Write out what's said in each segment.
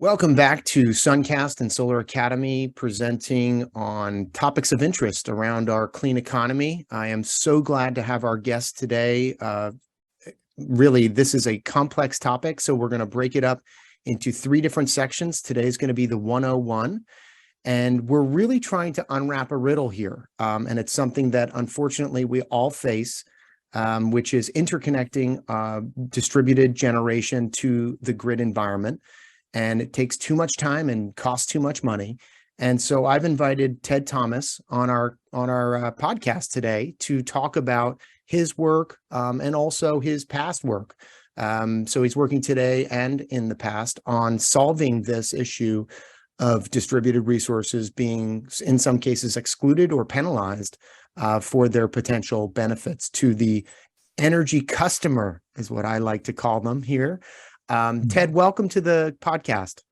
Welcome back to Suncast and Solar Academy, presenting on topics of interest around our clean economy. I am so glad to have our guest today. Really, this is a complex topic, so we're going to break it up into three different sections. Today is going to be the 101, and we're really trying to unwrap a riddle here. And it's something that unfortunately we all face, which is interconnecting distributed generation to the grid environment. And it takes too much time and costs too much money. And so I've invited Ted Thomas on our podcast today to talk about his work and also his past work. So he's working today and in the past on solving this issue of distributed resources being, in some cases, excluded or penalized for their potential benefits to the energy customer, is what I like to call them here. Ted, welcome to the podcast.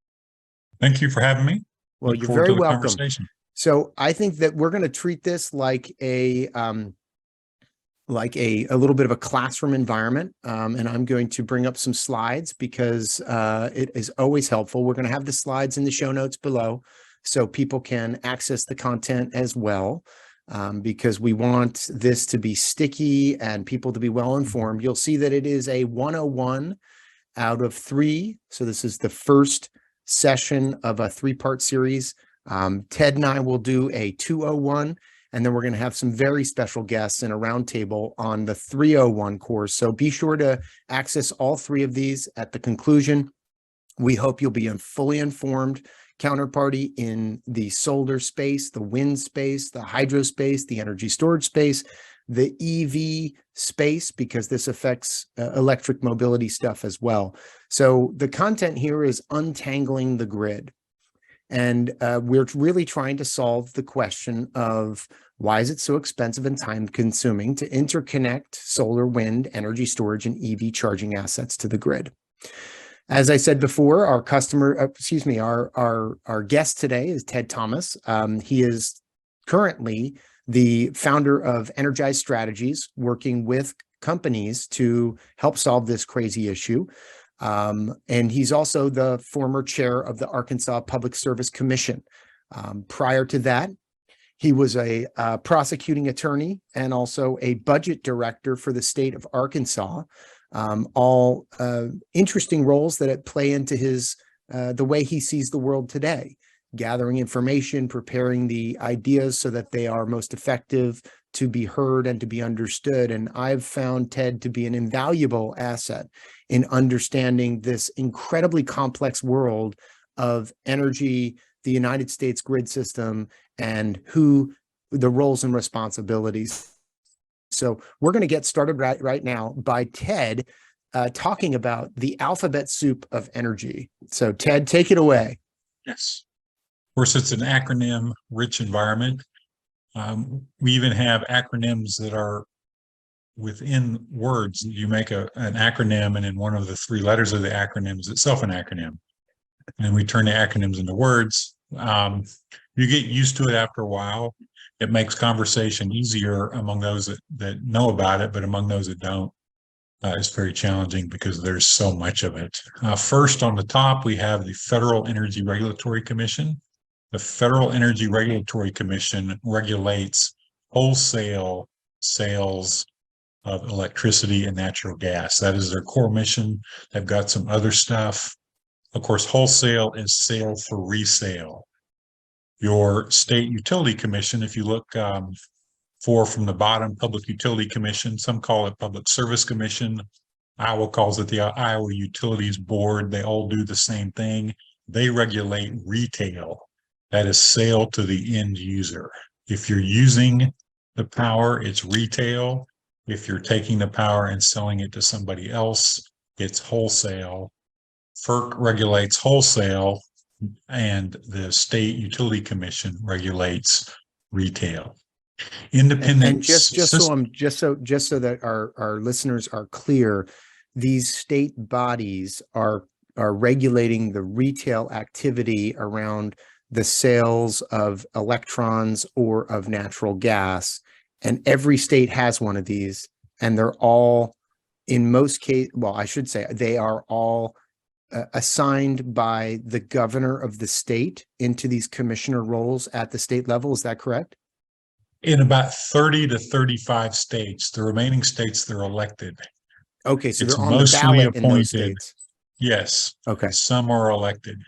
Thank you for having me. Well, you're very welcome. So I think that we're going to treat this like a little bit of a classroom environment. And I'm going to bring up some slides because it is always helpful. We're going to have the slides in the show notes below so people can access the content as well, because we want this to be sticky and people to be well informed. You'll see that it is a 101 out of 3. So this is the first session of a 3-part series. Ted and I will do a 201, and then we're going to have some very special guests in a roundtable on the 301 course. So be sure to access all 3 of these at the conclusion. We hope you'll be a fully informed counterparty in the solar space, the wind space, the hydro space, the energy storage space, the EV space, because this affects electric mobility stuff as well. So the content here is untangling the grid. And we're really trying to solve the question of why is it so expensive and time consuming to interconnect solar, wind, energy storage, and EV charging assets to the grid. As I said before, our guest today is Ted Thomas. He is currently the founder of Energized Strategies, working with companies to help solve this crazy issue. And he's also the former chair of the Arkansas Public Service Commission. Prior to that, he was a prosecuting attorney and also a budget director for the state of Arkansas. All interesting roles that play into his the way he sees the world today. Gathering information, preparing the ideas so that they are most effective to be heard and to be understood. And I've found Ted to be an invaluable asset in understanding this incredibly complex world of energy, the United States grid system, and the roles and responsibilities. So we're going to get started right now by Ted talking about the alphabet soup of energy. So Ted, take it away. Yes. Of course, it's an acronym-rich environment. We even have acronyms that are within words. You make an acronym, and in one of the 3 letters of the acronym is itself an acronym. And we turn the acronyms into words. You get used to it after a while. It makes conversation easier among those that know about it, but among those that don't, it's very challenging because there's so much of it. First, on the top, we have the Federal Energy Regulatory Commission. The Federal Energy Regulatory Commission regulates wholesale sales of electricity and natural gas. That is their core mission. They've got some other stuff. Of course, wholesale is sale for resale. Your state utility commission, if you look from the bottom, Public Utility Commission, some call it Public Service Commission. Iowa calls it the Iowa Utilities Board. They all do the same thing. They regulate retail. That is sale to the end user. If you're using the power, it's retail. If you're taking the power and selling it to somebody else, it's wholesale. FERC regulates wholesale, and the State Utility Commission regulates retail. Independent. And just so that our listeners are clear, these state bodies are regulating the retail activity around the sales of electrons or of natural gas, and every state has one of these, and they're all, in most cases, well, I should say they are all assigned by the governor of the state into these commissioner roles at the state level. Is that correct? In about 30 to 35 states, the remaining states, they're elected. Okay, so It's they're on the mostly ballot in those appointed. states. Yes. Okay. Some are elected.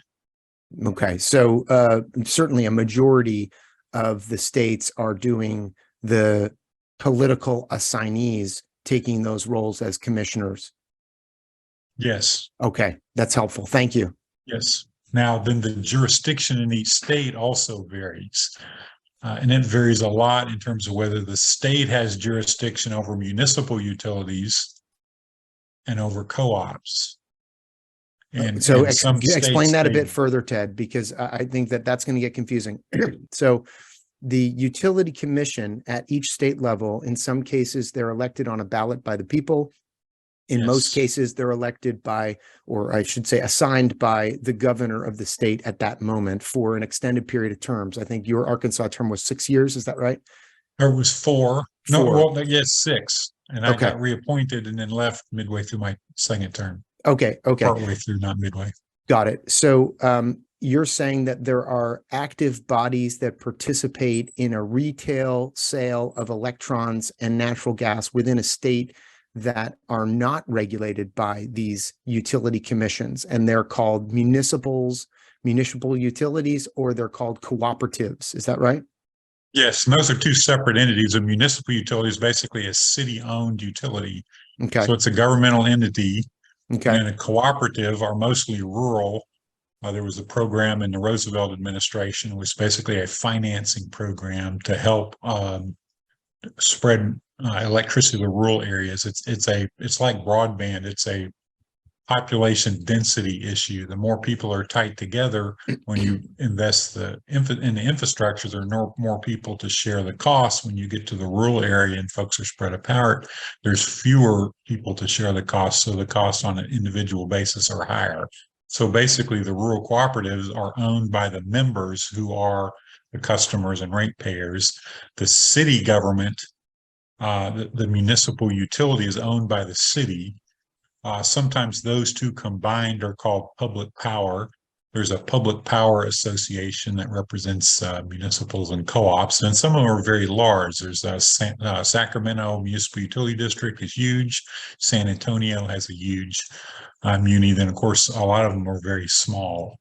Okay, so certainly a majority of the states are doing the political assignees taking those roles as commissioners. Yes. Okay, that's helpful. Thank you. Yes. Now, then the jurisdiction in each state also varies. And it varies a lot in terms of whether the state has jurisdiction over municipal utilities and over co-ops. And So some explain states, that a bit further, Ted, because I think that that's going to get confusing. So the utility commission at each state level, in some cases, they're elected on a ballot by the people. In most cases, they're elected by, or I should say, assigned by the governor of the state at that moment for an extended period of terms. I think your Arkansas term was 6 years. Is that right? There was 4. No, 4. well, yes, 6. And I got reappointed and then left midway through my second term. Okay. Partway through, not midway. Got it. So you're saying that there are active bodies that participate in a retail sale of electrons and natural gas within a state that are not regulated by these utility commissions, and they're called municipal utilities, or they're called cooperatives. Is that right? Yes, and those are 2 separate entities. A municipal utility is basically a city-owned utility. Okay. So it's a governmental entity. Okay. And a cooperative are mostly rural. There was a program in the Roosevelt administration, which was basically a financing program to help spread electricity to rural areas. It's like broadband. It's a population density issue. The more people are tight together, when you invest in the infrastructure, there are more people to share the costs. When you get to the rural area and folks are spread apart, there's fewer people to share the costs, so the costs on an individual basis are higher. So basically, the rural cooperatives are owned by the members who are the customers and ratepayers. The city government, the municipal utility, is owned by the city. Sometimes those 2 combined are called public power. There's a public power association that represents municipals and co-ops, and some of them are very large. There's Sacramento Municipal Utility District is huge. San Antonio has a huge muni. Then, of course, a lot of them are very small.